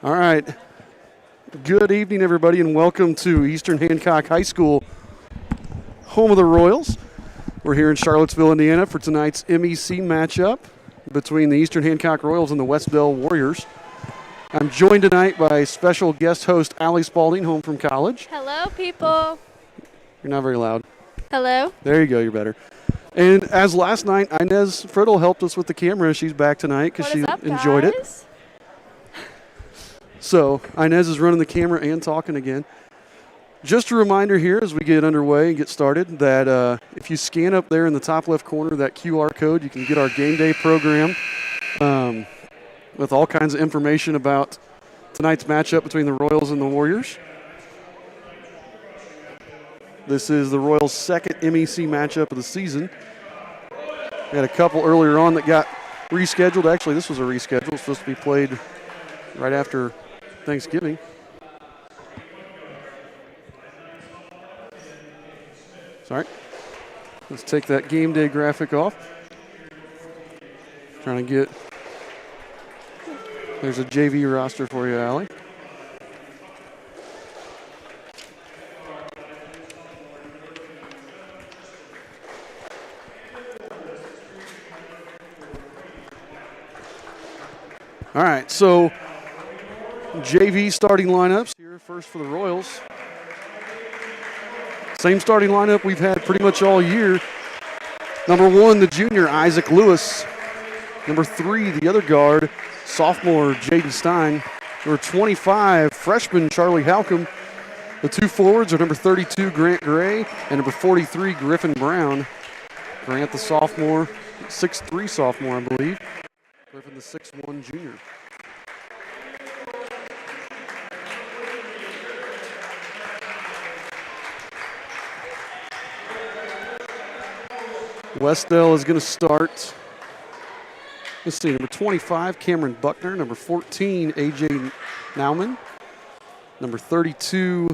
All right. Good evening, everybody, and welcome to Eastern Hancock High School, home of the Royals. We're here in Charlottesville, Indiana for tonight's MEC matchup between the Eastern Hancock Royals and the Wes-Del Warriors. I'm joined tonight by special guest host Allie Spalding, home from college. Hello, people. You're not very loud. Hello. There you go, you're better. And as last night, Inez Friddle helped us with the camera. She's back tonight because she enjoyed it. So Inez is running the camera and talking again. Just a reminder here as we get underway and get started that if you scan up there in the top left corner, that QR code, you can get our game day program with all kinds of information about tonight's matchup between the Royals and the Warriors. This is the Royals' second MEC matchup of the season. We had a couple earlier on that got rescheduled. Actually, this was a reschedule. It's supposed to be played right after Thanksgiving. Sorry. Let's take that game day graphic off. Trying to get, there's a JV roster for you, Allie. All right, so JV starting lineups here first for the Royals. Same starting lineup we've had pretty much all year. Number 1, the junior, Isaac Lewis. Number 3, the other guard, sophomore, Jaden Stein. Number 25, freshman, Charlie Halcomb. The 2 forwards are number 32, Grant Gray, and number 43, Griffin Brown. Grant, the sophomore, 6'3" sophomore, I believe. Griffin, the 6'1" junior. Wes-Del is going to start. Let's see, number 25, Cameron Buckner. Number 14, A.J. Nauman. Number 32,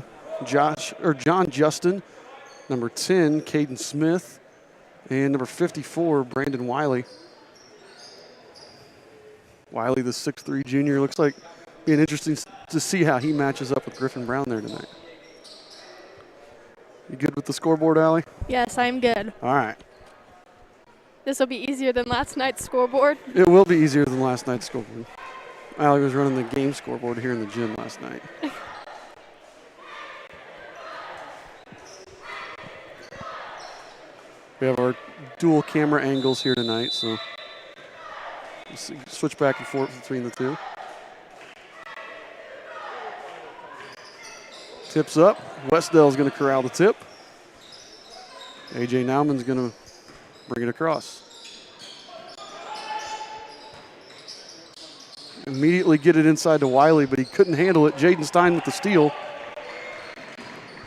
John Justin. Number 10, Caden Smith. And number 54, Brandon Wiley. Wiley, the 6'3" junior. Looks like being interesting to see how he matches up with Griffin Brown there tonight. You good with the scoreboard, Allie? Yes, I'm good. All right. This will be easier than last night's scoreboard. It will be easier than last night's scoreboard. Allie was running the game scoreboard here in the gym last night. We have our dual camera angles here tonight, so we'll switch back and forth between the two. Tips up. Wes-Del is going to corral the tip. A.J. Nauman's going to bring it across. Immediately get it inside to Wiley, but he couldn't handle it. Jaden Stein with the steal.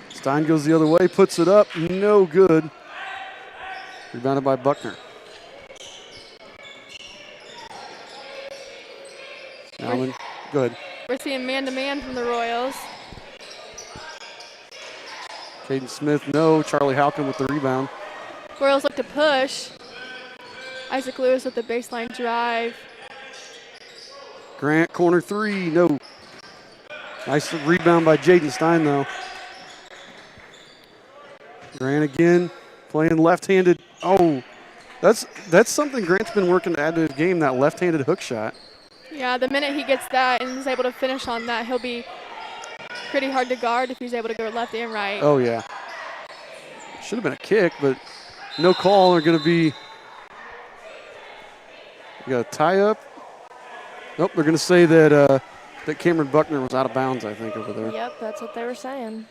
Stein goes the other way, puts it up. No good. Rebounded by Buckner. Nauman, go ahead. We're seeing man-to-man from the Royals. Caden Smith, no. Charlie Halcomb with the rebound. Royals look to push. Isaac Lewis with the baseline drive. Grant, corner 3, no. Nice rebound by Jaden Stein, though. Grant again, playing left-handed. Oh, that's something Grant's been working to add to his game, that left-handed hook shot. Yeah, the minute he gets that and is able to finish on that, he'll be pretty hard to guard if he's able to go left and right. Oh, yeah. Should have been a kick, but no call. They're going to be, you got a tie-up. Nope, they're going to say that that Cameron Buckner was out of bounds, I think, over there. Yep, that's what they were saying.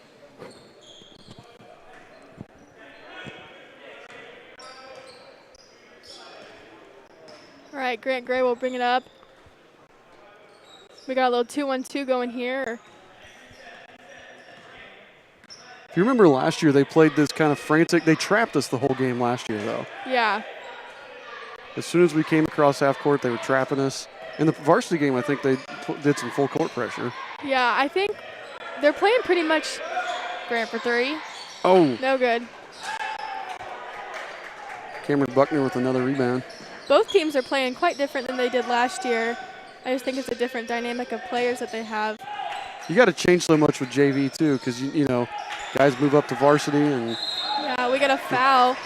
All right, Grant Gray will bring it up. We got a little 2-1-2 going here. If you remember last year, they played this kind of frantic. They trapped us the whole game last year, though. Yeah. As soon as we came across half court, they were trapping us. In the varsity game, I think they did some full court pressure. Yeah, I think they're playing pretty much Grant for 3. Oh. No good. Cameron Buckner with another rebound. Both teams are playing quite different than they did last year. I just think it's a different dynamic of players that they have. You got to change so much with JV too, because you know, guys move up to varsity, and Yeah, we got a foul.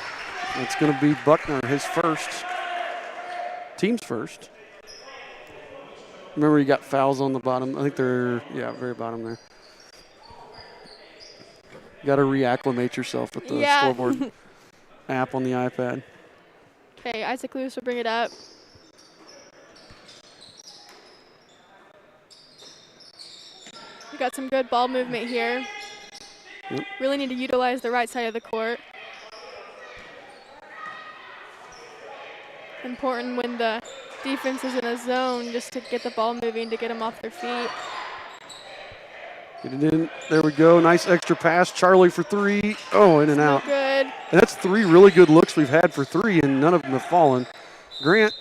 it's going to be Buckner, his first, team's first. Remember, you got fouls on the bottom. I think they're very bottom there. You got to reacclimate yourself with the scoreboard app on the iPad. Okay, Isaac Lewis will bring it up. We got some good ball movement here. Yep. Really need to utilize the right side of the court. Important when the defense is in a zone just to get the ball moving, to get them off their feet. Get it in. There we go. Nice extra pass. Charlie for three. Oh, in and out. Good. And that's 3 really good looks we've had for 3, and none of them have fallen. Grant,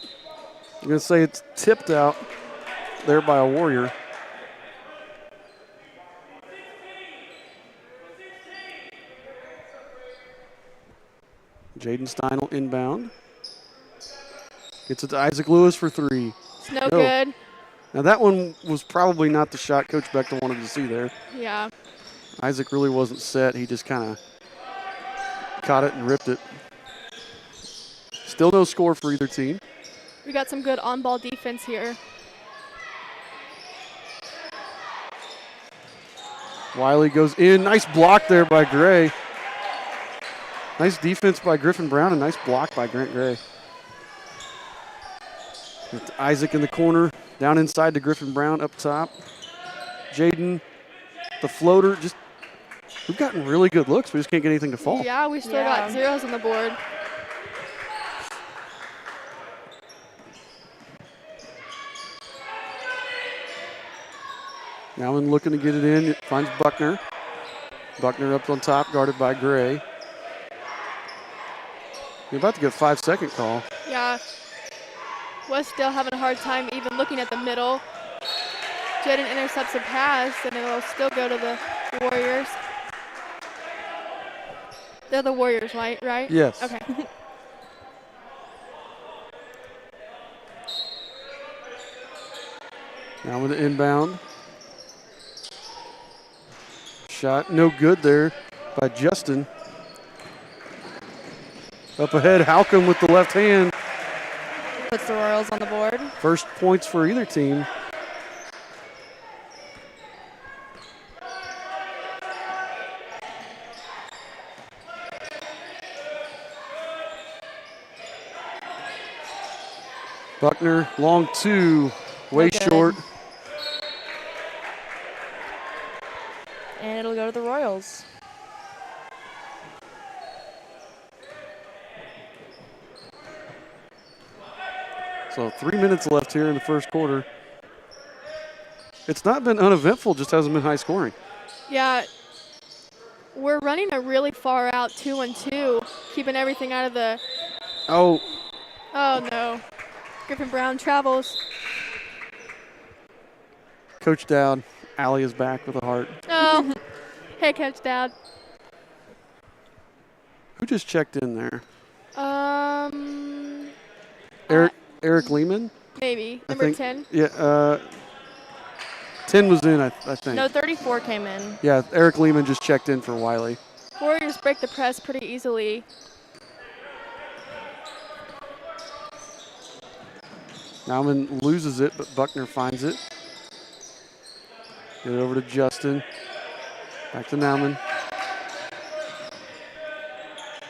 I'm going to say it's tipped out there by a Warrior. Jaden Stein will inbound. Gets it to Isaac Lewis for 3. It's no good. Now that one was probably not the shot Coach Bechtel wanted to see there. Yeah. Isaac really wasn't set. He just kind of caught it and ripped it. Still no score for either team. We got some good on-ball defense here. Wiley goes in. Nice block there by Gray. Nice defense by Griffin Brown and nice block by Grant Gray. With Isaac in the corner, down inside to Griffin Brown up top. Jaden, the floater, we've gotten really good looks. We just can't get anything to fall. Yeah, we still got zeros on the board. Nowman looking to get it in. It finds Buckner. Buckner up on top, guarded by Gray. You're about to get a 5-second call. Yeah. Wes-Del having a hard time even looking at the middle. Jaden intercepts a pass, and it'll still go to the Warriors. They're the Warriors, right? Yes. Okay. Now with the inbound. Shot no good there by Justin. Up ahead, Halcomb with the left hand. Puts the Royals on the board. First points for either team. Buckner, long 2, way short. And it'll go to the Royals. So 3 minutes left here in the first quarter. It's not been uneventful, just hasn't been high scoring. Yeah. We're running a really far out 2-on-2, keeping everything out of the... Oh, no. Griffin Brown travels. Coach Dowd, Allie is back with a heart. Oh. Hey, Coach Dowd. Who just checked in there? Eric Lehman? Maybe. Number 10? Yeah, 10 was in, I think. No, 34 came in. Yeah, Eric Lehman just checked in for Wiley. Warriors break the press pretty easily. Nauman loses it, but Buckner finds it. Get it over to Justin. Back to Nauman.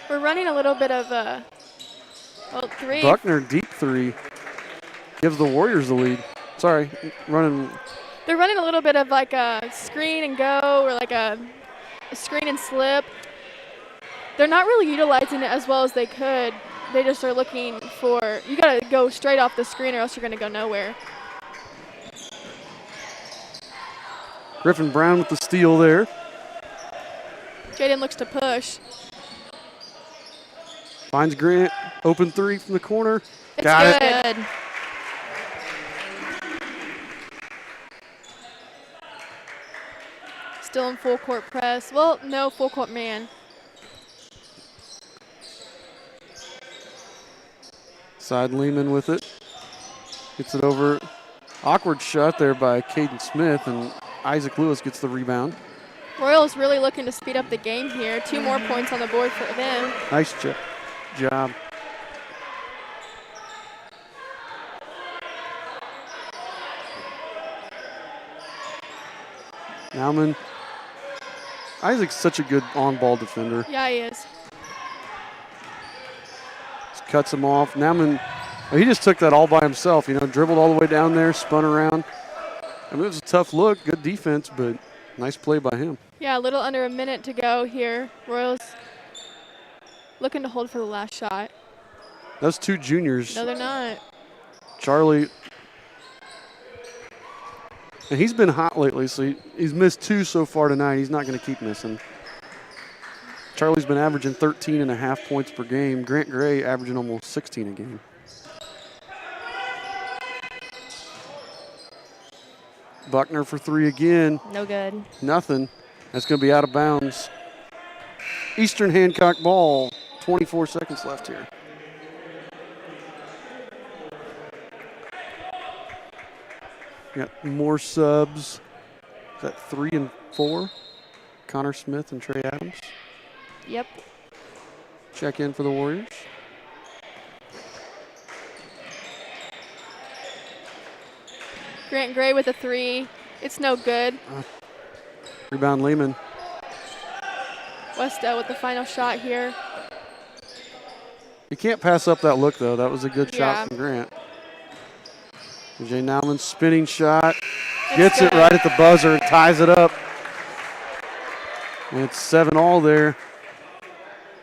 We're running a little bit of a 3. Buckner, deep 3. Gives the Warriors the lead. Sorry, running. They're running a little bit of like a screen and go, or like a screen and slip. They're not really utilizing it as well as they could. They just are looking for, you got to go straight off the screen or else you're going to go nowhere. Griffin Brown with the steal there. Jaden looks to push. Finds Grant. Open 3 from the corner. It's Got good. Good. Still in full court press. Well, no, full court man. Side Lehman with it. Gets it over Awkward shot there by Caden Smith, and Isaac Lewis gets the rebound. Royals really looking to speed up the game here. 2 more points on the board for them. Nice job. Nauman. Isaac's such a good on-ball defender. Yeah, he is. Just cuts him off. Nauman, he just took that all by himself, dribbled all the way down there, spun around. I mean, it was a tough look, good defense, but nice play by him. Yeah, a little under a minute to go here. Royals looking to hold for the last shot. Those 2 juniors. No, they're not. Charlie, and he's been hot lately, so he's missed 2 so far tonight. He's not going to keep missing. Charlie's been averaging 13.5 points per game. Grant Gray averaging almost 16 a game. Buckner for 3 again. No good. Nothing. That's going to be out of bounds. Eastern Hancock ball. 24 seconds left here. Got more subs. Is that 3 and 4? Connor Smith and Trey Adams. Yep. Check in for the Warriors. Grant Gray with a 3. It's no good. Rebound Lehman. Wes-Del with the final shot here. You can't pass up that look, though. That was a good Yeah. shot from Grant. AJ Nauman spinning shot. It's Gets it good. right at the buzzer and ties it up. And it's 7-all there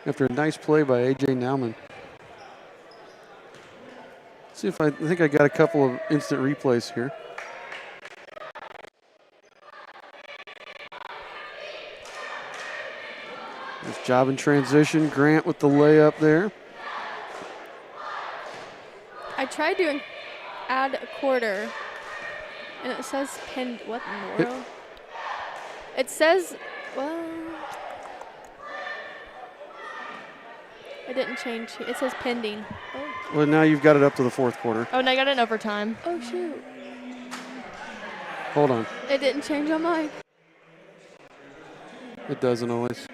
after a nice play by AJ Nauman. See if I think I got a couple of instant replays here. Nice job in transition. Grant with the layup there. I tried to add a quarter, and it says pinned. What in the world? It says, well, it didn't change. It says pending. Oh, Well, now you've got it up to the 4th quarter. Oh, and I got an overtime. oh shoot. Hold on. It didn't change on mine. It doesn't always.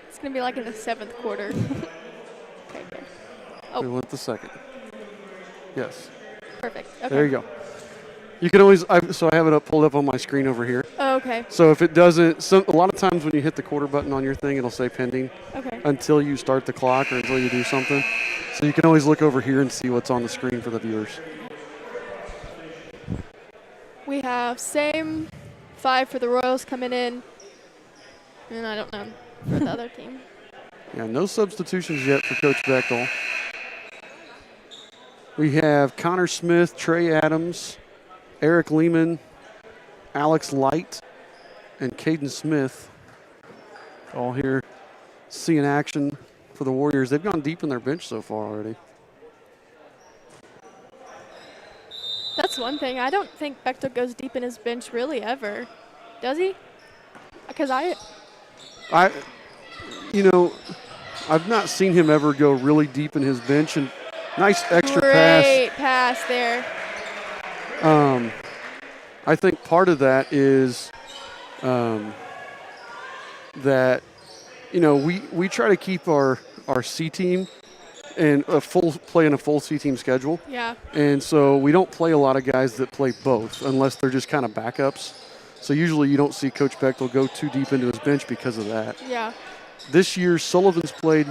It's going to be like in the 7th quarter. Okay, good. Oh. We went the 2nd. Yes. Perfect. Okay. There you go. You can always, so I have it pulled up on my screen over here. Oh, okay. So if it doesn't, a lot of times when you hit the quarter button on your thing, it'll say pending Okay. until you start the clock or until you do something. So you can always look over here and see what's on the screen for the viewers. We have same 5 for the Royals coming in. And I don't know for the other team. Yeah, no substitutions yet for Coach Bechtel. We have Connor Smith, Trey Adams, Eric Lehman, Alex Light, and Caden Smith all here seeing action for the Warriors. They've gone deep in their bench so far already. That's one thing. I don't think Bechtel goes deep in his bench really ever. Does he? Because I've not seen him ever go really deep in his bench, and nice extra pass. Great pass there. I think part of that is that, we try to keep our C team and playing a full C team schedule. Yeah. And so we don't play a lot of guys that play both unless they're just kind of backups. So usually you don't see Coach Bechtel go too deep into his bench because of that. Yeah. This year, Sullivan's played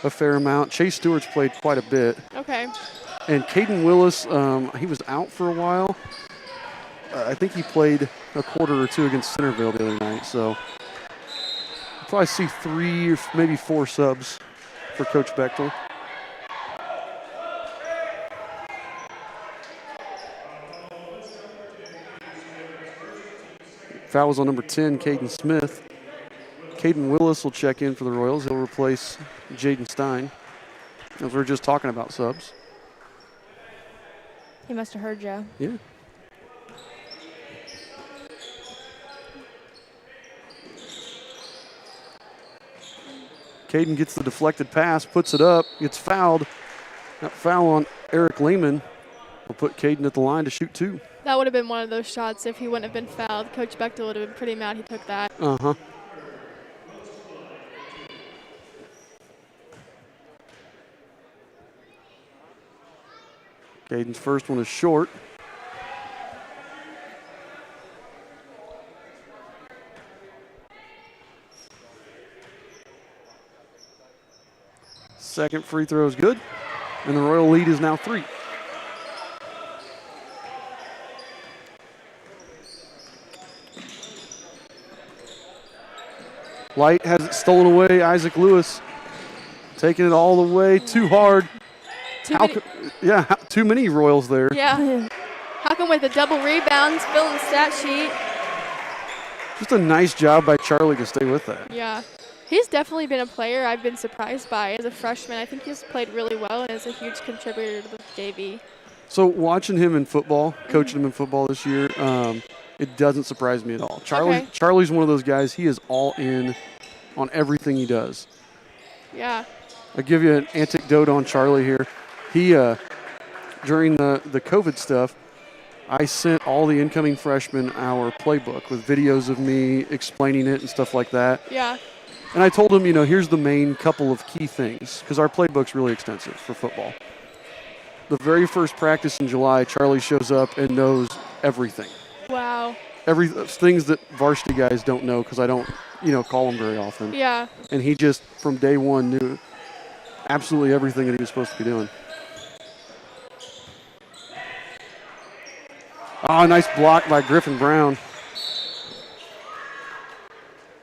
a fair amount. Chase Stewart's played quite a bit. Okay. And Caden Willis, he was out for a while. I think he played a quarter or 2 against Centerville the other night. So you'll probably see 3 or maybe 4 subs for Coach Bechtel. Foul was on number 10, Caden Smith. Caden Willis will check in for the Royals. He'll replace Jaden Stein, as we were just talking about subs. He must have heard you. Yeah. Caden gets the deflected pass, puts it up, gets fouled. That foul on Eric Lehman. We'll put Caden at the line to shoot 2. That would have been one of those shots if he wouldn't have been fouled. Coach Bechtel would have been pretty mad he took that. Uh-huh. Caden's first one is short. Second free throw is good, and the Royal lead is now 3. Light has it stolen away. Isaac Lewis taking it all the way. Too hard. Too many Royals there. Yeah. Hancock with the double rebounds, filling the stat sheet. Just a nice job by Charlie to stay with that. Yeah. He's definitely been a player I've been surprised by as a freshman. I think he's played really well and is a huge contributor to the JV. So watching him in football, coaching him in football this year, it doesn't surprise me at all. Charlie's one of those guys, he is all in on everything he does. Yeah. I'll give you an anecdote on Charlie here. He, during the COVID stuff, I sent all the incoming freshmen our playbook with videos of me explaining it and stuff like that. Yeah. And I told him, here's the main couple of key things, because our playbook's really extensive for football. The very first practice in July, Charlie shows up and knows everything. Wow. Things that varsity guys don't know, because I don't, call them very often. Yeah. And he just, from day one, knew absolutely everything that he was supposed to be doing. Oh, nice block by Griffin Brown.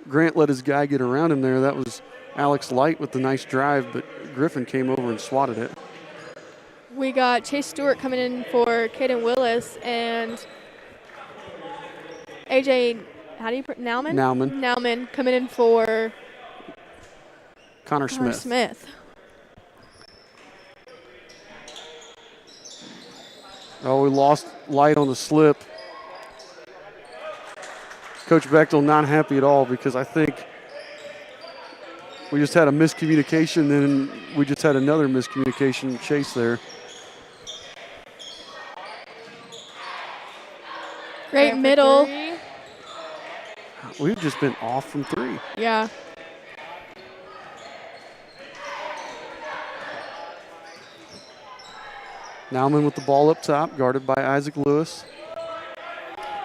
Grant let his guy get around him there. That was Alex Light with the nice drive, but Griffin came over and swatted it. We got Chase Stewart coming in for Caden Willis and AJ, Nauman? Nauman coming in for Connor Smith. Oh, we lost Light on the slip. Coach Bechtel not happy at all because I think we just had a miscommunication, then we just had another miscommunication chase there. Great middle. We've just been off from 3. Yeah. Nauman with the ball up top, guarded by Isaac Lewis.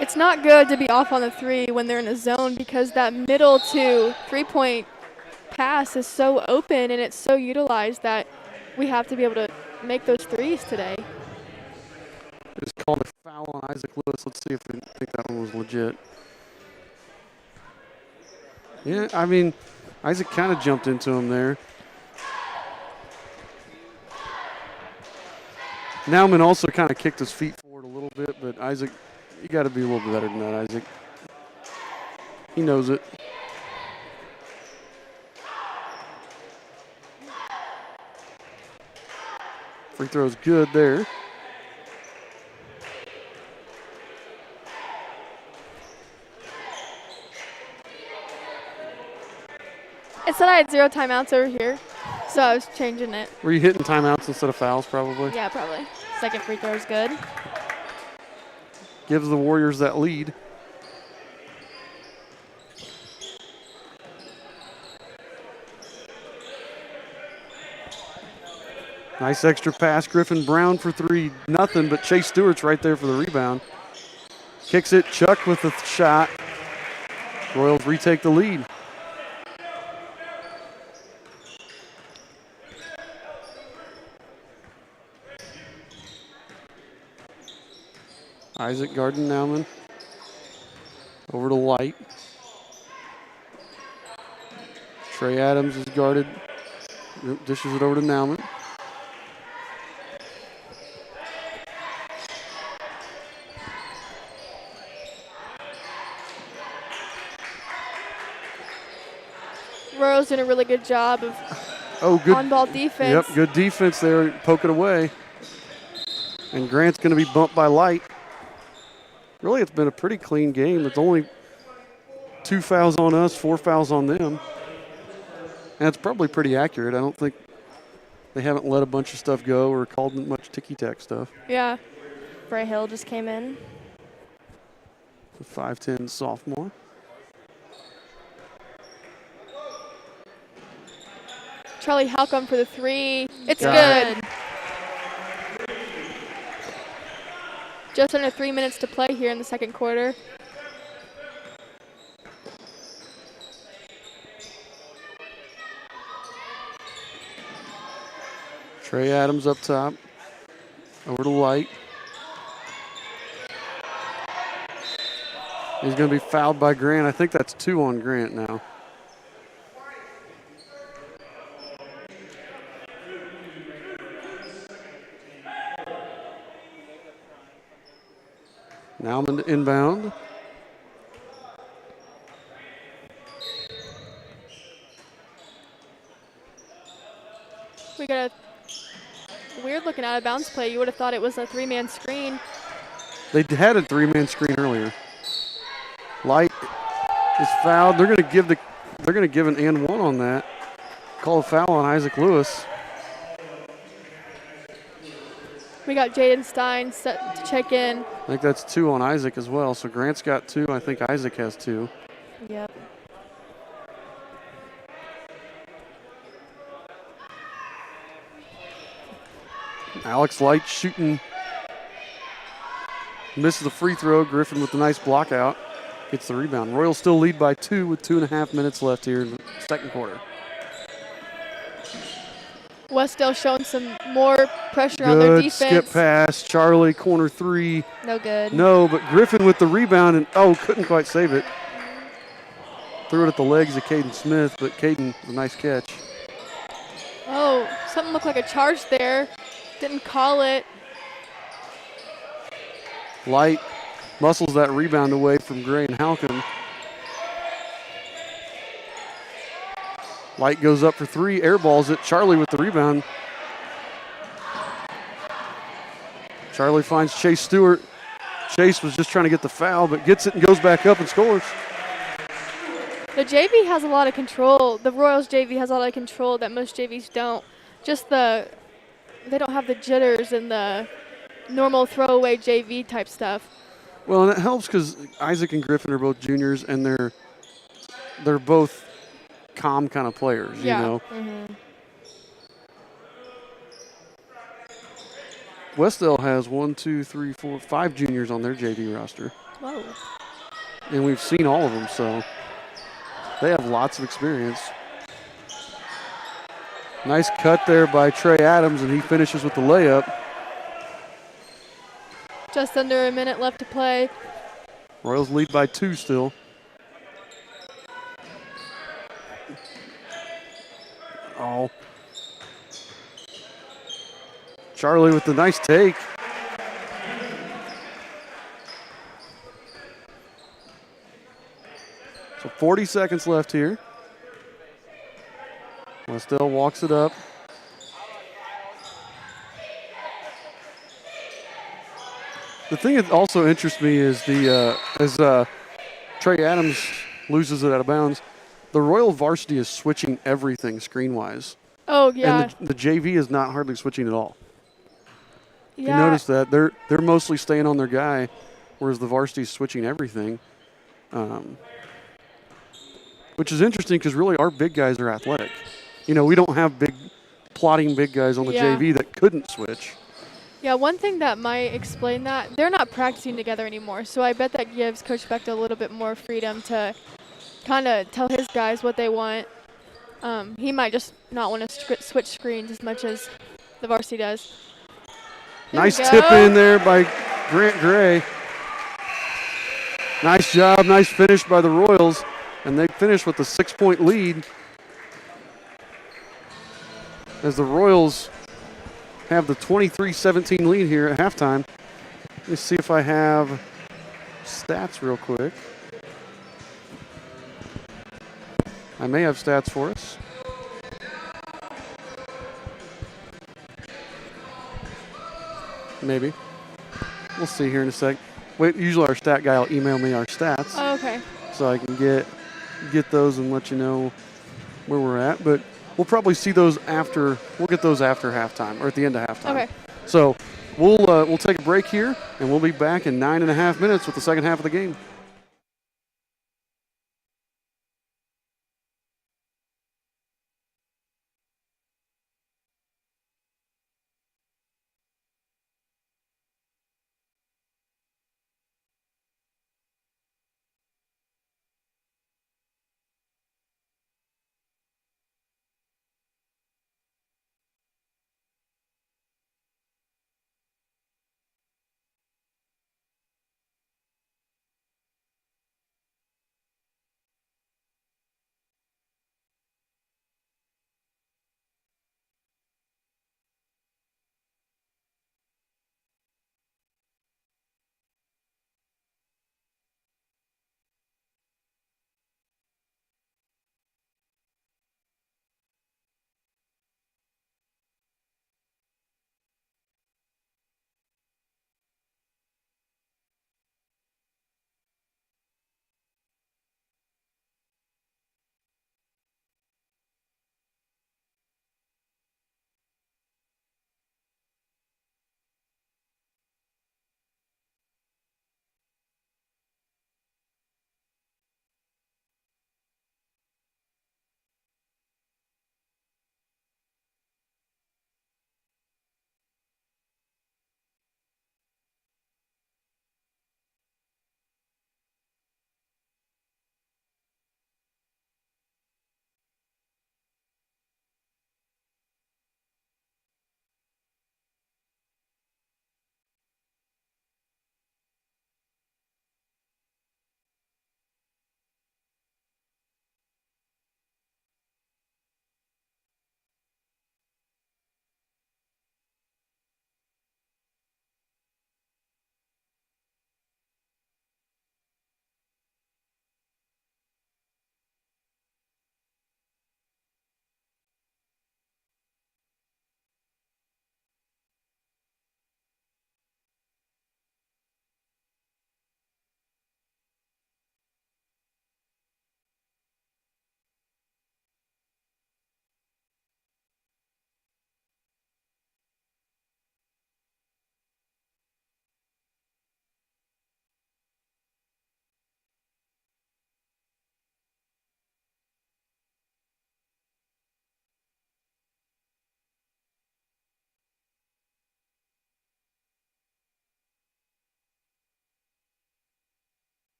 It's not good to be off on the 3 when they're in a zone because that middle to 3-point pass is so open and it's so utilized that we have to be able to make those threes today. It's called a foul on Isaac Lewis. Let's see if we think that one was legit. Yeah, Isaac kind of jumped into him there. Nauman also kind of kicked his feet forward a little bit, but Isaac, you got to be a little bit better than that, Isaac. He knows it. Free throw's good there. It said I had 0 timeouts over here, so I was changing it. Were you hitting timeouts instead of fouls, probably? Yeah, probably. Second free throw is good. Gives the Warriors that lead. Nice extra pass. Griffin Brown for 3. Nothing, but Chase Stewart's right there for the rebound. Kicks it. Chuck with the shot. Royals retake the lead. Isaac guarding Nauman. Over to Light. Trey Adams is guarded. Dishes it over to Nauman. Royals doing a really good job of good on-ball defense. Yep, good defense there. Poke it away. And Grant's going to be bumped by Light. Really, it's been a pretty clean game. It's only 2 fouls on us, 4 fouls on them. And it's probably pretty accurate. I don't think they haven't let a bunch of stuff go or called much ticky-tack stuff. Yeah. Trey Hill just came in. The 5'10" sophomore. Charlie Halcomb for the 3. It's Got good. Just under 3 minutes to play here in the second quarter. Trey Adams up top. Over to Light. He's going to be fouled by Grant. I think that's 2 on Grant now. Now I'm inbound. We got a weird looking out of bounds play. You would have thought it was a 3-man screen. They had a 3-man screen earlier. Light is fouled. They're going to give an and 1 on that. Call a foul on Isaac Lewis. We got Jaden Stein set to check in. I think that's 2 on Isaac as well. So Grant's got 2. I think Isaac has 2. Yep. Alex Light shooting. Misses the free throw. Griffin with the nice block out. Gets the rebound. Royals still lead by 2 with 2.5 minutes left here in the second quarter. Wes-Del showing some more pressure on their Good defense. skip pass. Charlie, corner 3. No good. No, but Griffin with the rebound and, couldn't quite save it. Threw it at the legs of Caden Smith, but Caden, a nice catch. Oh, something looked like a charge there. Didn't call it. Light muscles that rebound away from Gray and Halcomb. Light goes up for 3, airballs it. Charlie with the rebound. Charlie finds Chase Stewart. Chase was just trying to get the foul, but gets it and goes back up and scores. The JV has a lot of control. The Royals JV has a lot of control that most JVs don't. Just they don't have the jitters and the normal throwaway JV type stuff. Well, and it helps because Isaac and Griffin are both juniors, and they're both calm kind of players, Yeah. you know. Mm-hmm. Wes-Del has 5 juniors on their JV roster, Whoa. and we've seen all of them, so they have lots of experience. Nice cut there by Trey Adams, and he finishes with the layup. Just under a minute left to play. Royals lead by 2 still. Oh. Charlie with the nice take. So 40 seconds left here. Wes-Del walks it up. The thing that also interests me is as Trey Adams loses it out of bounds, the Royal varsity is switching everything screen-wise. Oh, yeah. And the JV is not hardly switching at all. Yeah. You notice that they're mostly staying on their guy, whereas the varsity is switching everything, which is interesting because really our big guys are athletic. You know, we don't have plotting big guys on the Yeah. JV that couldn't switch. Yeah, one thing that might explain that, they're not practicing together anymore, so I bet that gives Coach Bechtel a little bit more freedom to kind of tell his guys what they want. He might just not want to switch screens as much as the varsity does. There we Nice go. tip in there by Grant Gray. Nice job, nice finish by the Royals, and they finish with a 6-point lead as the Royals have the 23-17 lead here at halftime. Let me see if I have stats real quick. I may have stats for us. Maybe. We'll see here in a sec. Wait, usually our stat guy will email me our stats Oh, okay. so I can get those and let you know where we're at. But we'll probably see those we'll get those after halftime or at the end of halftime. Okay. So We'll take a break here, and we'll be back in 9.5 minutes with the second half of the game.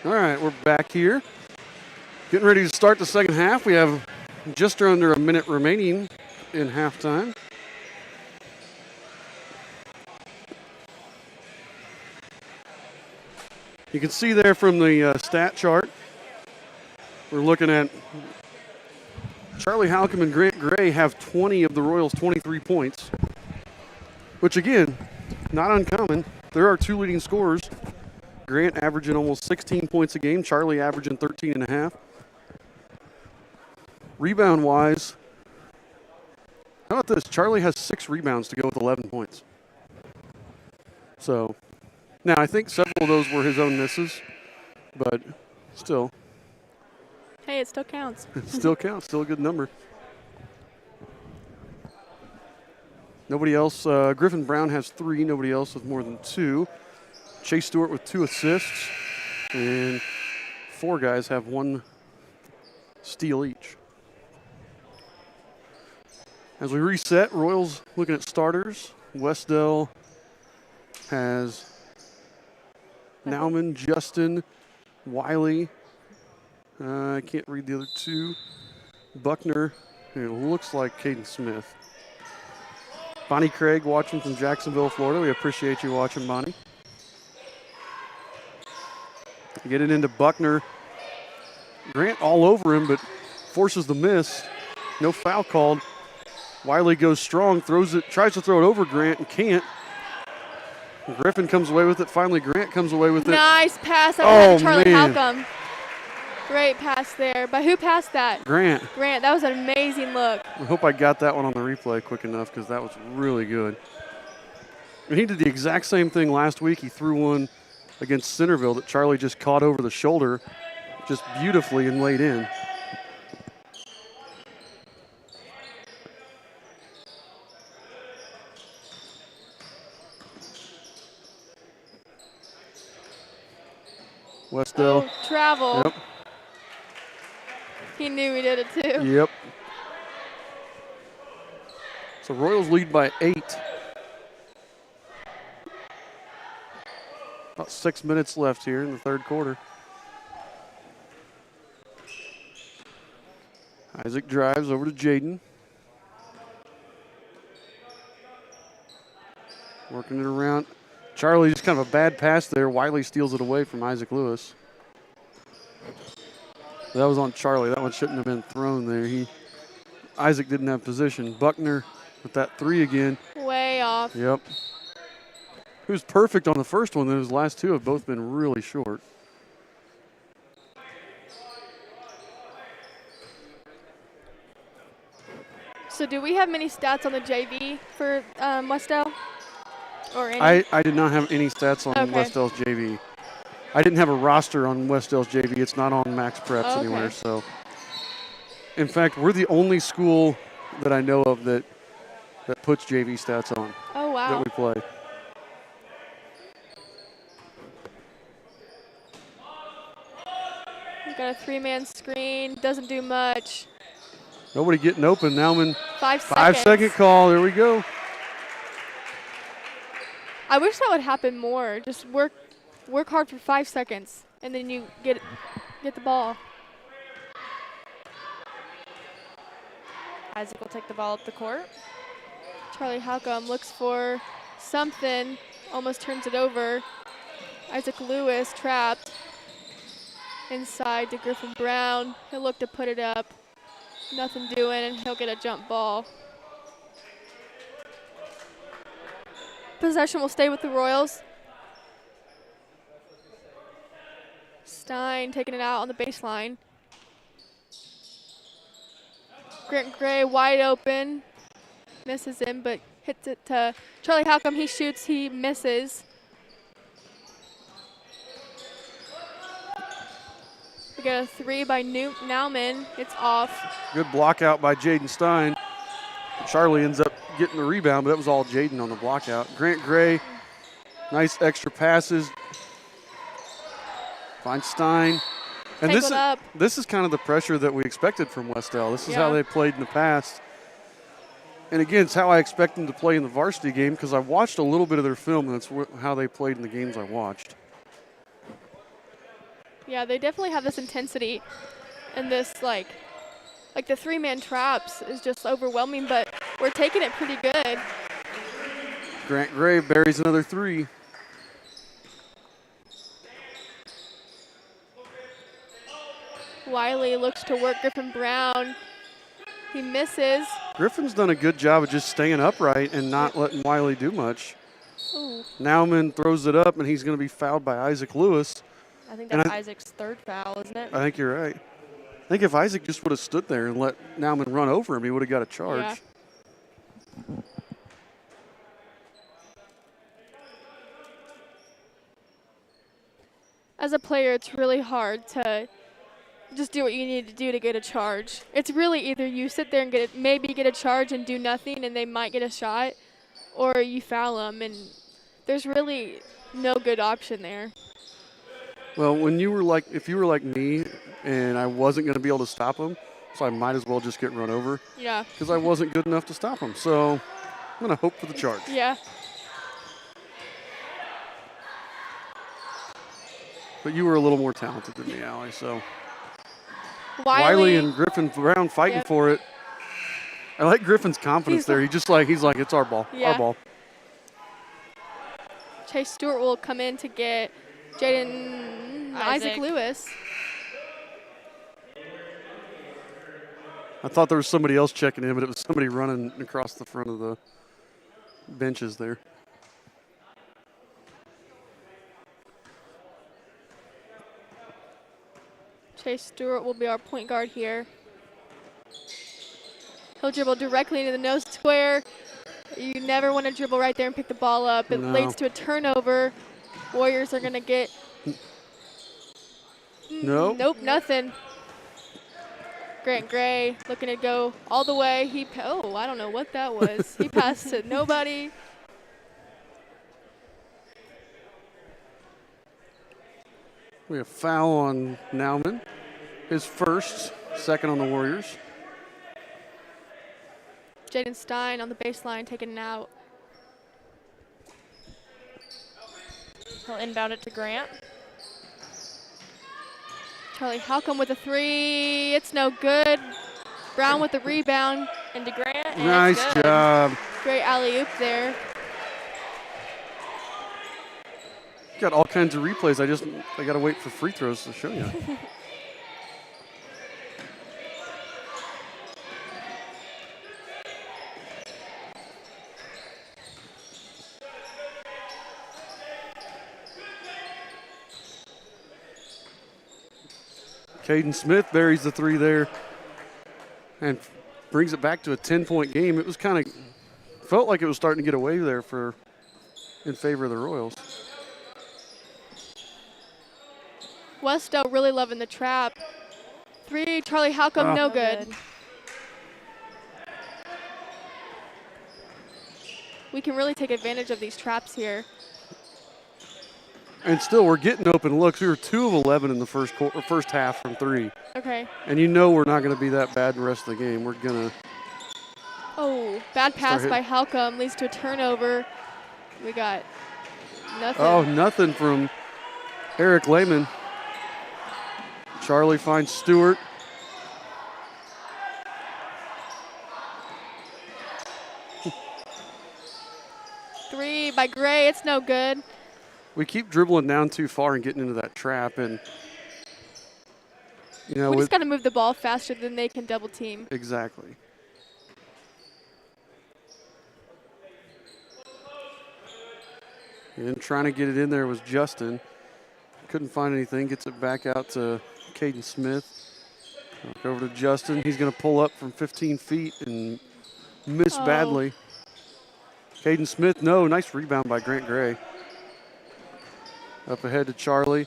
All right, we're back here. Getting ready to start the second half. We have just under a minute remaining in halftime. You can see there from the stat chart, we're looking at Charlie Halcomb and Grant Gray have 20 of the Royals' 23 points, which again, not uncommon. There are two leading scorers. Grant averaging almost 16 points a game, Charlie averaging 13 and a half. Rebound-wise, how about this? Charlie has 6 rebounds to go with 11 points. So, now I think several of those were his own misses, but still. Hey, it still counts. It still counts, still a good number. Nobody else, Griffin Brown has 3, nobody else with more than 2. Chase Stewart with 2 assists, and 4 guys have 1 steal each. As we reset, Royals looking at starters. Wes-Del has Nauman, Justin, Wiley. I can't read the other 2. Buckner, and it looks like Caden Smith. Bonnie Craig watching from Jacksonville, Florida. We appreciate you watching, Bonnie. Get it into Buckner. Grant all over him, but forces the miss. No foul called. Wiley goes strong, throws it, tries to throw it over Grant and can't. Griffin comes away with it. Finally, Grant comes away with it. Nice pass out of Charlie man. Halcomb. Great pass there. But who passed that? Grant. Grant. That was an amazing look. I hope I got that one on the replay quick enough because that was really good. And he did the exact same thing last week. He threw one against Centerville that Charlie just caught over the shoulder just beautifully and laid in. Wes-Del. Oh, travel. Yep. He knew he did it too. Yep. So Royals lead by 8. About 6 minutes left here in the third quarter. Isaac drives over to Jaden. Working it around. Charlie, just kind of a bad pass there. Wiley steals it away from Isaac Lewis. That was on Charlie. That one shouldn't have been thrown there. Isaac didn't have position. Buckner with that 3 again. Way off. Yep. He was perfect on the first one. Then his last 2 have both been really short. So do we have many stats on the JV for Wes-Del? Or any? I did not have any stats on Wes-Del's JV. I didn't have a roster on Wes-Del's JV. It's not on Max Preps anywhere. So, in fact, we're the only school that I know of that puts JV stats on. Oh, wow. That we play. We got a 3-man screen. Doesn't do much. Nobody getting open. Nauman. 5 seconds. 5-second call. There we go. I wish that would happen more. Just work hard for 5 seconds, and then you get the ball. Isaac will take the ball up the court. Charlie Halcomb looks for something, almost turns it over. Isaac Lewis trapped. Inside to Griffin Brown. He'll look to put it up. Nothing doing, and he'll get a jump ball. Possession will stay with the Royals. Stein taking it out on the baseline. Grant Gray wide open. Misses him, but hits it to Charlie Halcomb. He shoots, he misses. We got a 3 by Nauman. It's off. Good block out by Jaden Stein. Charlie ends up getting the rebound, but that was all Jaden on the block out. Grant Gray, nice extra passes. Finds Stein. And this is kind of the pressure that we expected from Wes-Del. This is how they played in the past. And again, it's how I expect them to play in the varsity game because I watched a little bit of their film, and that's how they played in the games I watched. Yeah, they definitely have this intensity, and this like the 3-man traps is just overwhelming, but we're taking it pretty good. Grant Gray buries another 3. Wiley looks to work Griffin Brown. He misses. Griffin's done a good job of just staying upright and not letting Wiley do much. Ooh. Nauman throws it up, and he's going to be fouled by Isaac Lewis. I think that's Isaac's 3rd foul, isn't it? I think you're right. I think if Isaac just would have stood there and let Nauman run over him, he would have got a charge. Yeah. As a player, it's really hard to just do what you need to do to get a charge. It's really either you sit there and maybe get a charge and do nothing and they might get a shot, or you foul them, and there's really no good option there. Well, if you were like me and I wasn't going to be able to stop him, so I might as well just get run over. Yeah. Because I wasn't good enough to stop him. So I'm going to hope for the charge. Yeah. But you were a little more talented than me, Allie, so. Wiley and Griffin Brown fighting for it. I like Griffin's confidence there. He's like, it's our ball. Yeah. Our ball. Chase Stewart will come in to get Isaac Lewis. I thought there was somebody else checking in, but it was somebody running across the front of the benches there. Chase Stewart will be our point guard here. He'll dribble directly into the nose square. You never want to dribble right there and pick the ball up. It leads to a turnover. Warriors are going to get. Nope. Nope, nothing. Grant Gray looking to go all the way. I don't know what that was. He passed to nobody. We have foul on Nauman. His first, second on the Warriors. Jaden Stein on the baseline taking it out. He'll inbound it to Grant. Charlie Halcomb with a 3. It's no good. Brown with the rebound. Into Grant. And Nice it's good. job. Great alley-oop there. Got all kinds of replays. I got to wait for free throws to show you. Caden Smith buries the 3 there and brings it back to a 10-point game. It was felt like it was starting to get away there in favor of the Royals. Wes-Del really loving the trap. 3, Charlie Halcomb, no good. We can really take advantage of these traps here. And still, we're getting open looks. We were 2 of 11 in the first half from 3. Okay. And we're not going to be that bad the rest of the game. We're going to. Oh, bad pass by Halcomb leads to a turnover. We got nothing. Oh, nothing from Eric Lehman. Charlie finds Stewart. Three by Gray. It's no good. We keep dribbling down too far and getting into that trap, and we just got to move the ball faster than they can double team. Exactly. And trying to get it in there was Justin. Couldn't find anything. Gets it back out to Caden Smith. Back over to Justin. He's going to pull up from 15 feet and miss badly. Caden Smith, no. Nice rebound by Grant Gray. Up ahead to Charlie.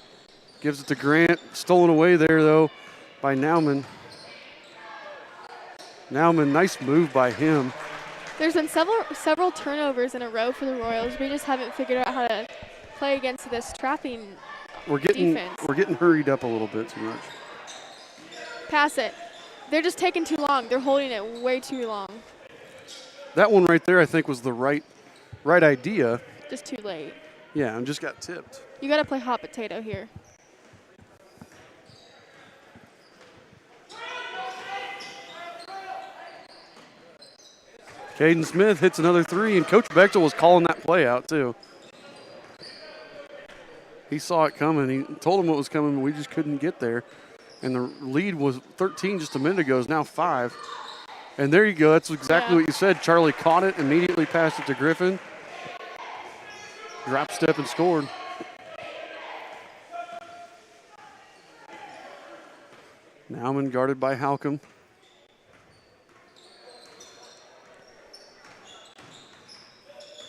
Gives it to Grant. Stolen away there, though, by Nauman. Nauman, nice move by him. There's been several turnovers in a row for the Royals. We just haven't figured out how to play against this trapping defense. We're getting hurried up a little bit too much. Pass it. They're just taking too long. They're holding it way too long. That one right there, I think, was the right idea. Just too late. Yeah, and just got tipped. You got to play hot potato here. Caden Smith hits another three, and Coach Bechtel was calling that play out too. He saw it coming. He told him what was coming, but we just couldn't get there. And the lead was 13 just a minute ago. Is now 5. And there you go. That's exactly what you said. Charlie caught it, immediately passed it to Griffin. Drop step and scored. Nauman guarded by Halcomb.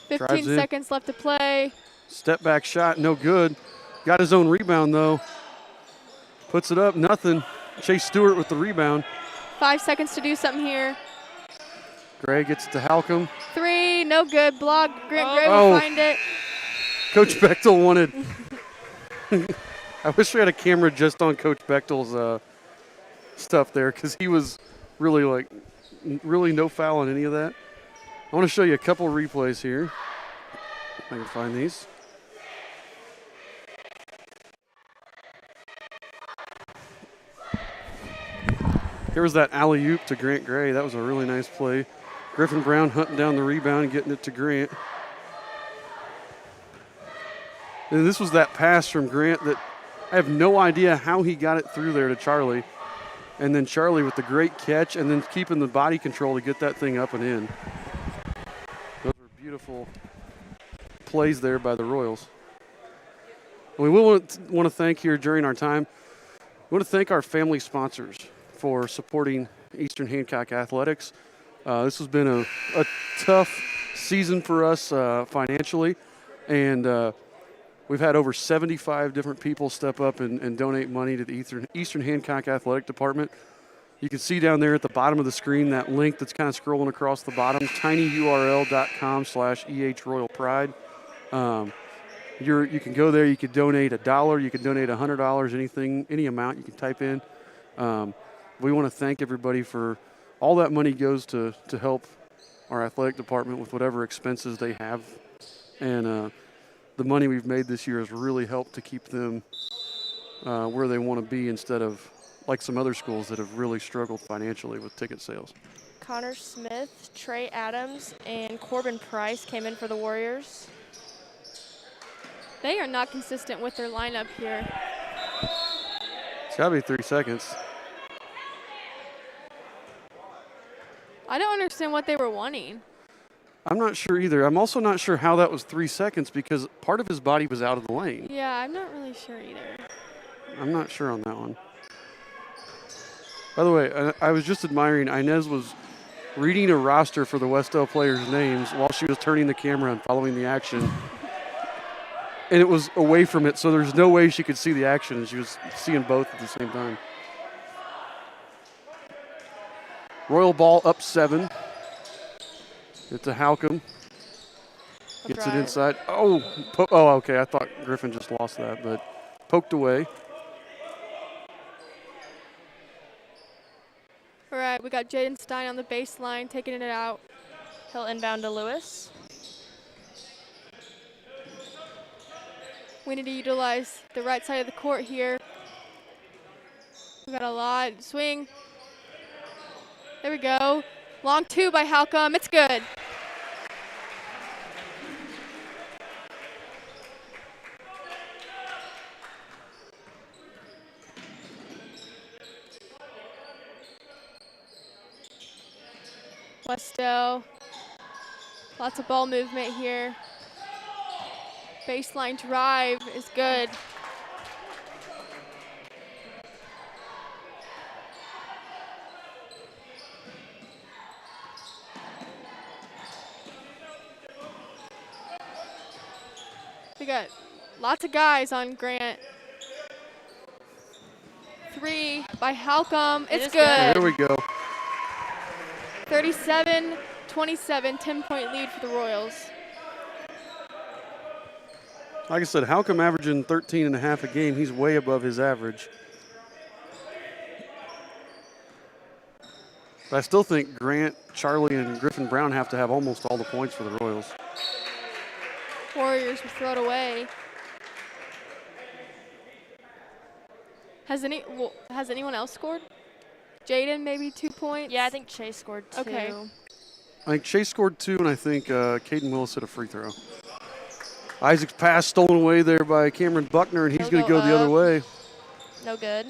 Fifteen seconds left to play. Step back shot, no good. Got his own rebound though. Puts it up, nothing. Chase Stewart with the rebound. 5 seconds to do something here. Gray gets it to Halcomb. 3, no good. Block. Grant Gray will find it. Coach Bechtel wanted. I wish we had a camera just on Coach Bechtel's stuff there, because he was really no foul on any of that. I want to show you a couple replays here. If I can find these. Here was that alley-oop to Grant Gray. That was a really nice play. Griffin Brown hunting down the rebound and getting it to Grant. And this was that pass from Grant that I have no idea how he got it through there to Charlie. And then Charlie with the great catch and then keeping the body control to get that thing up and in. Those were beautiful plays there by the Royals. We will want to thank here during our time, we want to thank our family sponsors for supporting Eastern Hancock Athletics. This has been a tough season for us financially, and we've had over 75 different people step up and donate money to the Eastern Hancock Athletic Department. You can see down there at the bottom of the screen that link that's kind of scrolling across the bottom, tinyurl.com/ehroyalpride. You can go there, you can donate $1, you can donate $100, anything, any amount you can type in. We want to thank everybody for all that money goes to help our athletic department with whatever expenses they have. And the money we've made this year has really helped to keep them where they want to be instead of like some other schools that have really struggled financially with ticket sales. Connor Smith, Trey Adams, and Corbin Price came in for the Warriors. They are not consistent with their lineup here. It's got to be 3 seconds. I don't understand what they were wanting. I'm not sure either. I'm also not sure how that was 3 seconds because part of his body was out of the lane. Yeah, I'm not really sure either. I'm not sure on that one. By the way, I was just admiring Inez was reading a roster for the Wes-Del players' names while she was turning the camera and following the action. And it was away from it, so there's no way she could see the action, and she was seeing both at the same time. Royal ball up 7. It's a Halcomb. Gets it inside. Oh, okay. I thought Griffin just lost that, but poked away. All right, we got Jaden Stein on the baseline, taking it out. He'll inbound to Lewis. We need to utilize the right side of the court here. We got a lot. Swing. There we go. Long 2 by Halcomb. It's good. Wes-Del. Lots of ball movement here. Baseline drive is good. We got lots of guys on Grant. 3 by Halcomb. It's good. There we go. 37-27, 10-point lead for the Royals. Like I said, Halcomb averaging 13.5 a game. He's way above his average. But I still think Grant, Charlie, and Griffin Brown have to have almost all the points for the Royals. Warriors will throw it away. Has anyone else scored? Jaden, maybe 2 points? Yeah, I think Chase scored 2. Okay. I think Chase scored 2, and I think Caden Willis hit a free throw. Isaac's pass stolen away there by Cameron Buckner, and he's going to go the other way. No good.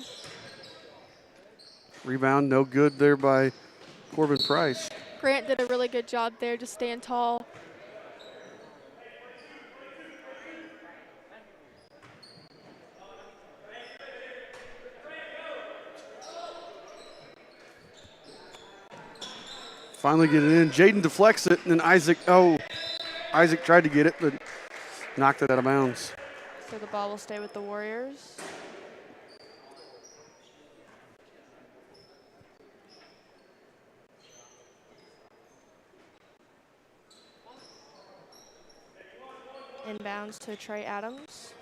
Rebound, no good there by Corbin Price. Grant did a really good job there, just staying tall. Finally get it in. Jaden deflects it, and then Isaac tried to get it, but knocked it out of bounds. So the ball will stay with the Warriors. Inbounds to Trey Adams.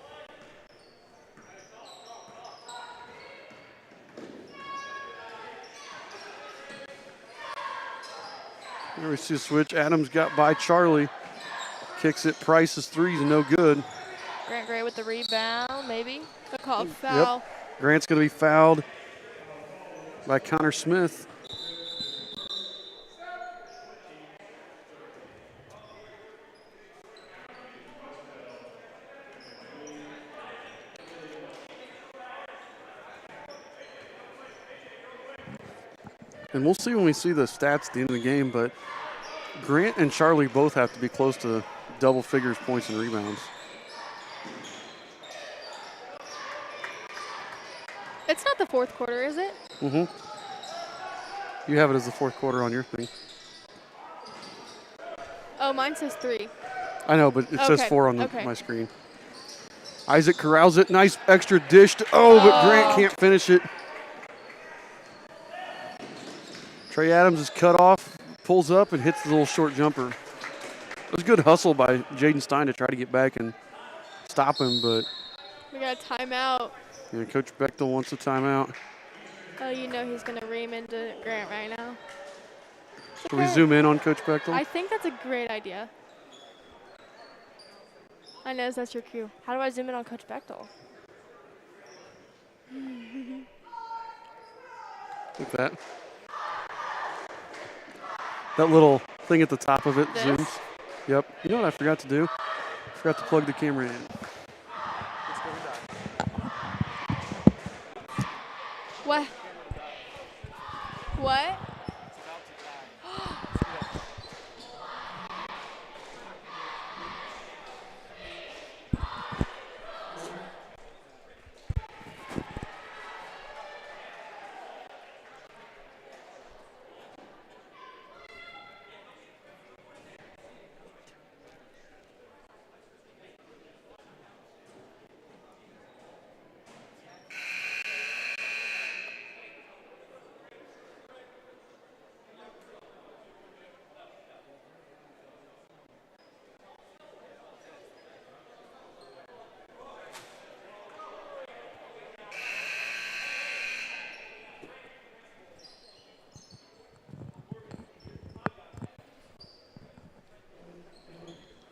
There we see a switch. Adams got by Charlie. Kicks it. Price's three's no good. Grant Gray with the rebound, maybe. The called foul. Yep. Grant's going to be fouled by Connor Smith. And we'll see when we see the stats at the end of the game, but Grant and Charlie both have to be close to double figures points and rebounds. It's not the fourth quarter, is it? Mm-hmm. You have it as the fourth quarter on your thing. Oh, mine says 3. I know, but it says 4 on my screen. Isaac corrals it. Nice extra dish. But Grant can't finish it. Trey Adams is cut off, pulls up, and hits the little short jumper. It was good hustle by Jaden Stein to try to get back and stop him, but We got a timeout. yeah, Coach Bechtel wants a timeout. Oh, you know he's going to ream into Grant right now. Can we zoom in on Coach Bechtel? I think that's a great idea. I know that's your cue. How do I zoom in on Coach Bechtel? Like that. That little thing at the top of it zooms. Yep. You know what I forgot to do? I forgot to plug the camera in. What? What?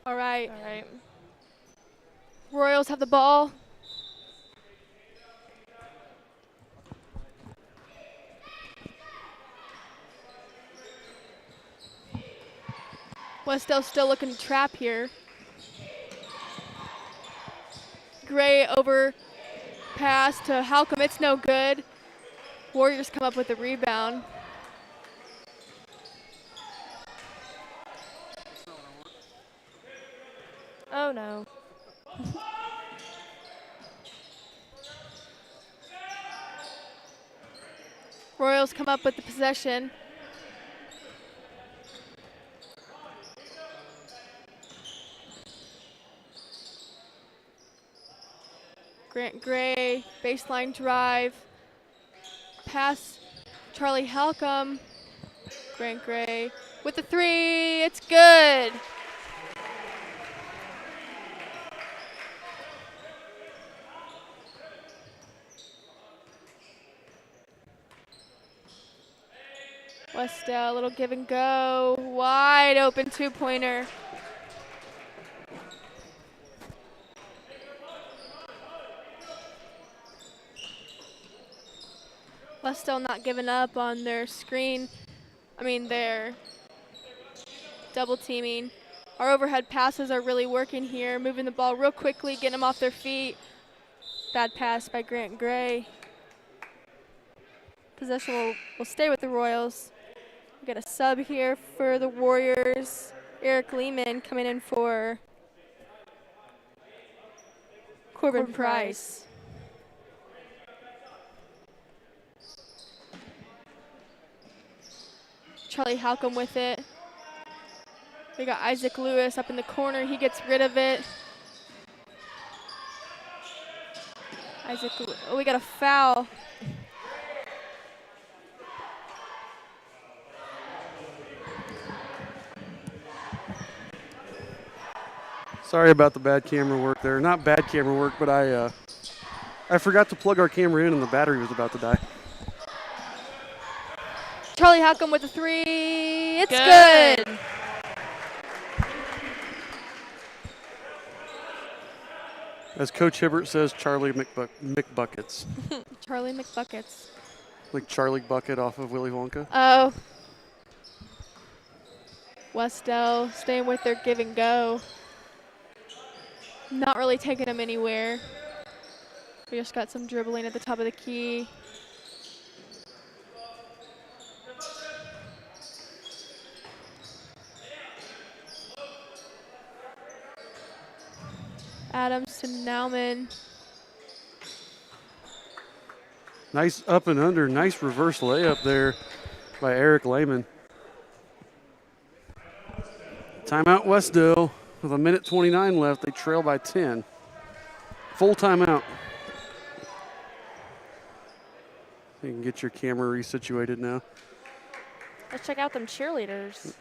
All right. All right. Royals have the ball. Wes-Del still looking to trap here. Gray over pass to Halcom. It's no good. Warriors come up with a rebound. Oh, no. Royals come up with the possession. Grant Gray, baseline drive. Pass, Charlie Halcom. Grant Gray with the three. It's good. Wes-Del, a little give and go. Wide open two-pointer. Wes-Del not giving up on their screen. Their double teaming. Our overhead passes are really working here, moving the ball real quickly, getting them off their feet. Bad pass by Grant Gray. Possession will stay with the Royals. We got a sub here for the Warriors. Eric Lehman coming in for Corbin Price. Charlie Halcomb with it. We got Isaac Lewis up in the corner. He gets rid of it. Oh, we got a foul. Sorry about the bad camera work there. Not bad camera work, but I forgot to plug our camera in and the battery was about to die. Charlie Halcomb with the three. It's good. As Coach Hibbert says, Charlie McBuckets. Charlie McBuckets. Like Charlie Bucket off of Willy Wonka. Oh. Wes-Del staying with their give and go. Not really taking them anywhere. We just got some dribbling at the top of the key. Adams to Nauman. Nice up and under. Nice reverse layup there by Eric Lehman. Timeout Wes-Del with 1:29 left. They trail by 10. Full timeout. You can get your camera resituated now. Let's check out them cheerleaders.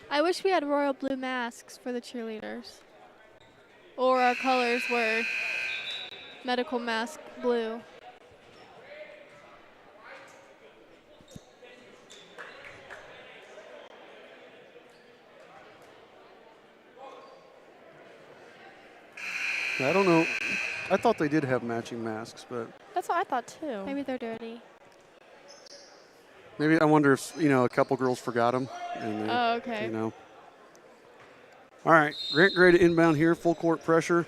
I wish we had royal blue masks for the cheerleaders. Or our colors were medical mask blue. I don't know. I thought they did have matching masks, but That's what I thought too. Maybe they're dirty. maybe I wonder if, a couple girls forgot them. And they, Oh, okay. All right, Grant Gray to inbound here, full court pressure.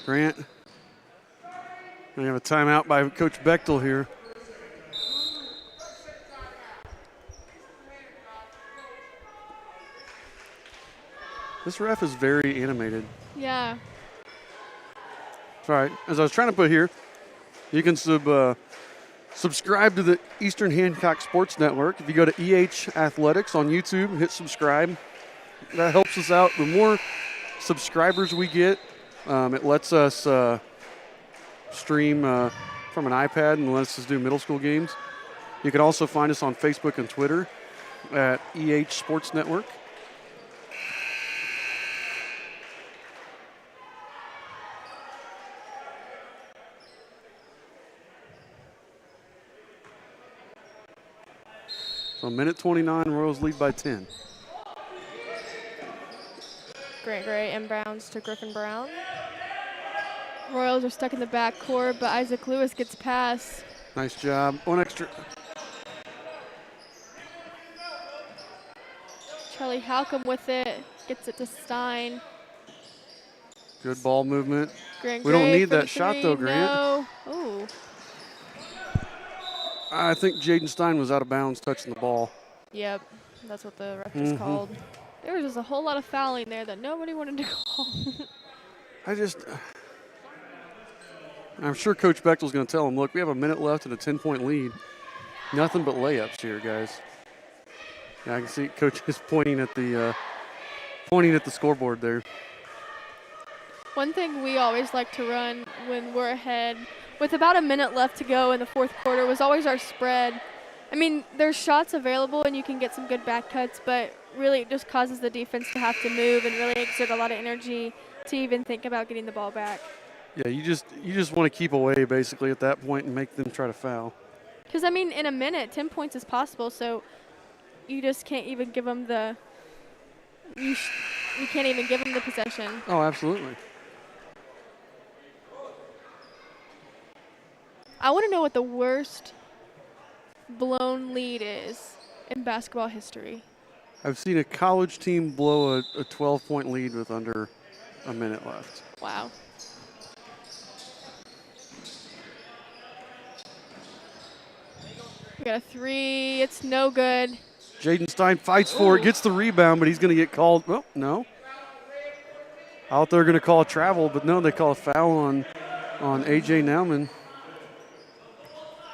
Grant. We have a timeout by Coach Bechtel here. This ref is very animated. Yeah. All right, as I was trying to put here, you can subscribe to the Eastern Hancock Sports Network. If you go to EH Athletics on YouTube and hit subscribe, that helps us out. The more subscribers we get, it lets us stream from an iPad and lets us do middle school games. You can also find us on Facebook and Twitter at EH Sports Network. So 1:29, Royals lead by 10. Grant Gray inbounds to Griffin Brown. Royals are stuck in the backcourt, but Isaac Lewis gets past. Nice job. One extra. Charlie Halcomb with it. Gets it to Stein. Good ball movement. Grant We don't Gray need for that the shot, three. though, Grant. No. Ooh. I think Jaden Stein was out of bounds touching the ball. Yep, that's what the ref just called. There was just a whole lot of fouling there that nobody wanted to call. I'm sure Coach Bechtel's going to tell him, look, we have a minute left and a 10-point lead. Nothing but layups here, guys. Yeah, I can see Coach is pointing at the scoreboard there. One thing we always like to run when we're ahead with about a minute left to go in the fourth quarter was always our spread. I mean, there's shots available and you can get some good back cuts, but really it just causes the defense to have to move and really exert a lot of energy to even think about getting the ball back. Yeah, you just want to keep away basically at that point and make them try to foul. Because, I mean, in a minute, 10 points is possible, so you just can't even give them the you can't even give them the possession. Oh, absolutely. I want to know what the worst blown lead is in basketball history. I've seen a college team blow a 12-point lead with under a minute left. Wow. We got a three. It's no good. Jaden Stein fights for it, gets the rebound, but he's going to get called. Well, no. Out there going to call a travel, but no, they call a foul on A.J. Nauman.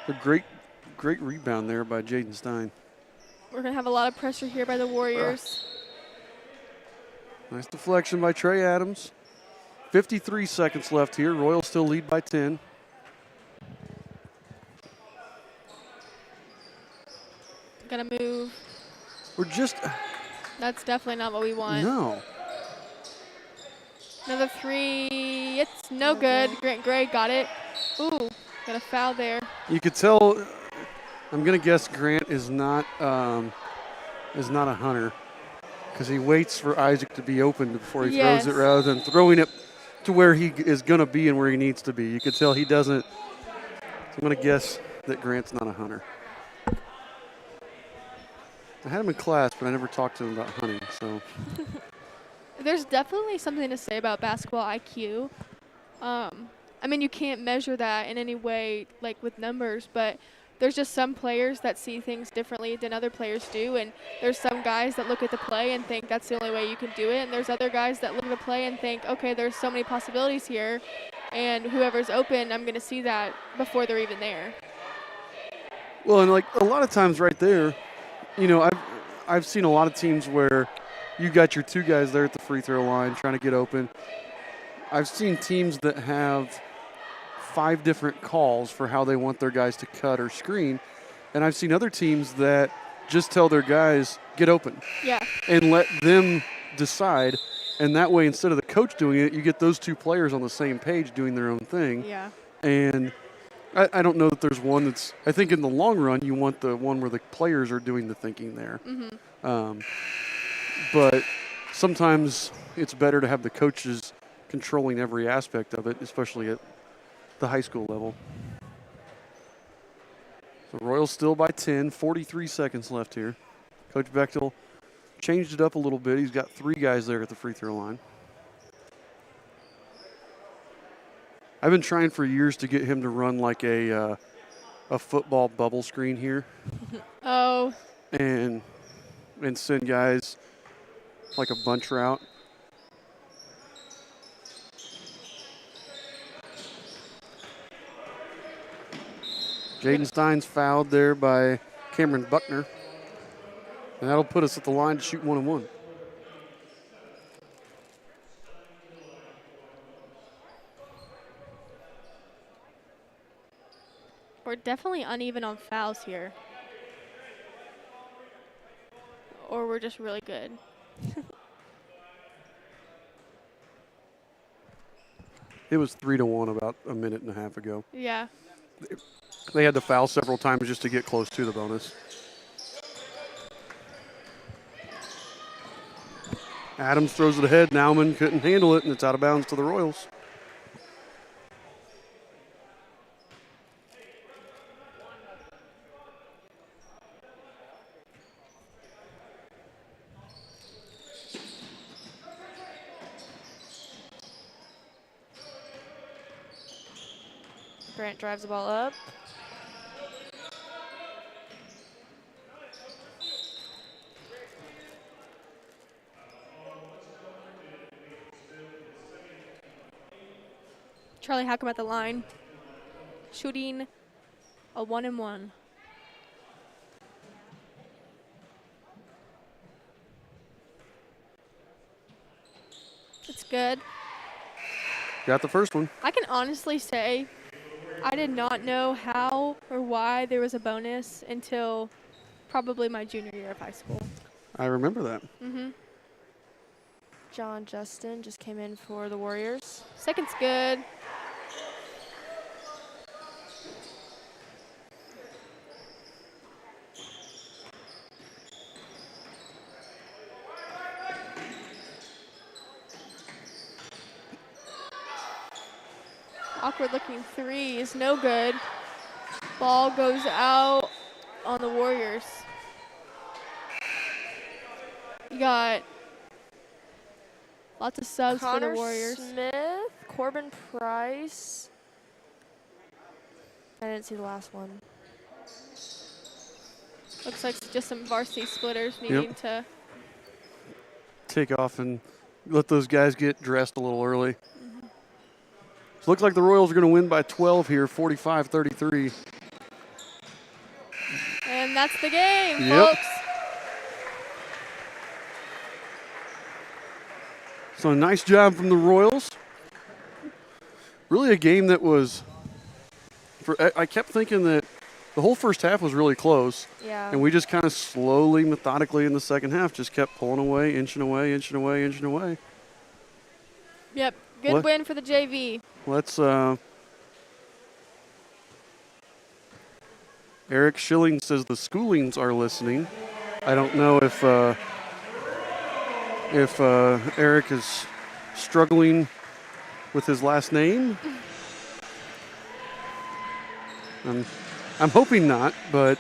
A great rebound there by Jaden Stein. We're going to have a lot of pressure here by the Warriors. Nice deflection by Trey Adams. 53 seconds left here. Royals still lead by 10. Going to move. We're just... That's definitely not what we want. No. Another three. It's no good. Grant Gray got it. Ooh, got a foul there. You could tell... I'm going to guess Grant is not a hunter because he waits for Isaac to be open before he throws it rather than throwing it to where he is going to be and where he needs to be. You could tell he doesn't. I'm going to guess that Grant's not a hunter. I had him in class, but I never talked to him about hunting. So There's definitely something to say about basketball IQ. I mean, you can't measure that in any way, like with numbers, but there's just some players that see things differently than other players do, and there's some guys that look at the play and think that's the only way you can do it, and there's other guys that look at the play and think, okay, there's so many possibilities here, and whoever's open, I'm going to see that before they're even there. Well, and like a lot of times right there, you know, I've seen a lot of teams where you got your two guys there at the free throw line trying to get open. I've seen teams that have 5 different calls for how they want their guys to cut or screen. And I've seen other teams that just tell their guys, get open. Yeah. And let them decide. And that way, instead of the coach doing it, you get those two players on the same page doing their own thing. Yeah. And I don't know that there's one that's – I think in the long run, you want the one where the players are doing the thinking there. Mm-hmm. But sometimes it's better to have the coaches controlling every aspect of it, especially at the high school level. So Royals still by 10, 43 seconds left here. Coach Bechtel changed it up a little bit. He's got 3 guys there at the free throw line. I've been trying for years to get him to run like a football bubble screen here. Oh. And send guys like a bunch route. Jaden Stein's fouled there by Cameron Buckner. And that'll put us at the line to shoot 1-1. We're definitely uneven on fouls here. Or we're just really good. It was 3-1 about a minute and a half ago. Yeah. They had to foul several times just to get close to the bonus. Adams throws it ahead. Nauman couldn't handle it, and it's out of bounds to the Royals. Grant drives the ball up. Charlie Hackham at the line, shooting a 1-and-1. It's good. Got the first one. I can honestly say I did not know how or why there was a bonus until probably my junior year of high school. I remember that. Mm-hmm. John Justin just came in for the Warriors. Second's good. Awkward looking three is no good. Ball goes out on the Warriors. You got lots of subs for the Warriors. Smith, Corbin Price. I didn't see the last one. Looks like just some varsity splitters needing to. Take off and let those guys get dressed a little early. So looks like the Royals are going to win by 12 here, 45-33. And that's the game, Yep. folks. So a nice job from the Royals. Really a game that was, I kept thinking that the whole first half was really close. Yeah. And we just kind of slowly, methodically in the second half just kept pulling away, inching away, inching away, inching away. Yep, good win for the JV. Let's, Eric Schilling says the Schoolings are listening. I don't know if Eric is struggling with his last name. I'm hoping not, but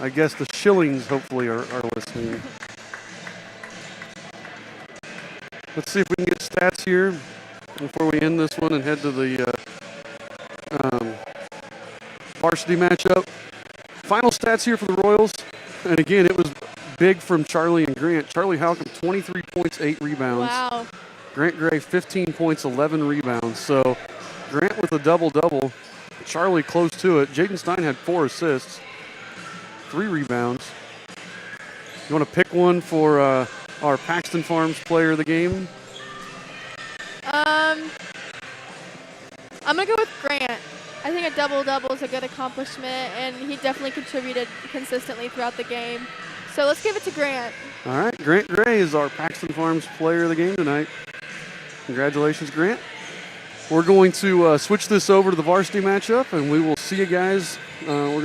I guess the Schillings hopefully are listening. Let's see if we can get stats here before we end this one and head to the varsity matchup. Final stats here for the Royals. And again, it was big from Charlie and Grant. Charlie Halcomb, 23 points, 8 rebounds. Wow. Grant Gray, 15 points, 11 rebounds. So Grant with a double-double. Charlie close to it. Jaden Stein had 4 assists, 3 rebounds. You want to pick one for our Paxton Farms player of the game? I'm going to go with Grant. I think a double-double is a good accomplishment, and he definitely contributed consistently throughout the game. So let's give it to Grant. All right, Grant Gray is our Paxton Farms player of the game tonight. Congratulations, Grant. We're going to switch this over to the varsity matchup, and we will see you guys. We're